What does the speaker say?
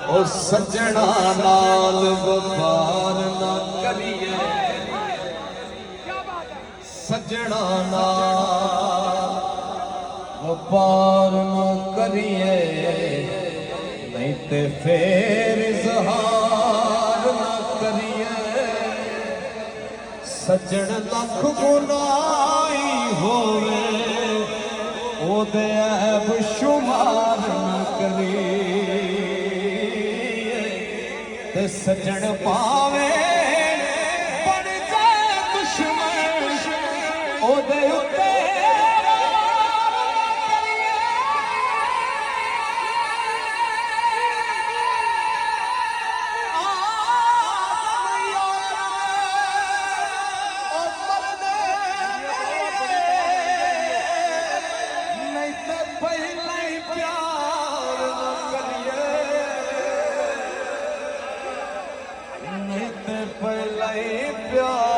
ओ सजना नाल वफार ना करिए, सजना नाल वफार ना करिए, नहीं ते फिर इजहार ना करिए। सजन लख गुनाही होवे ओदे ऐब शुमार न करिए, ते सजन पावे बन जाए दुश्मन ओदे उत्ते पहले प्यार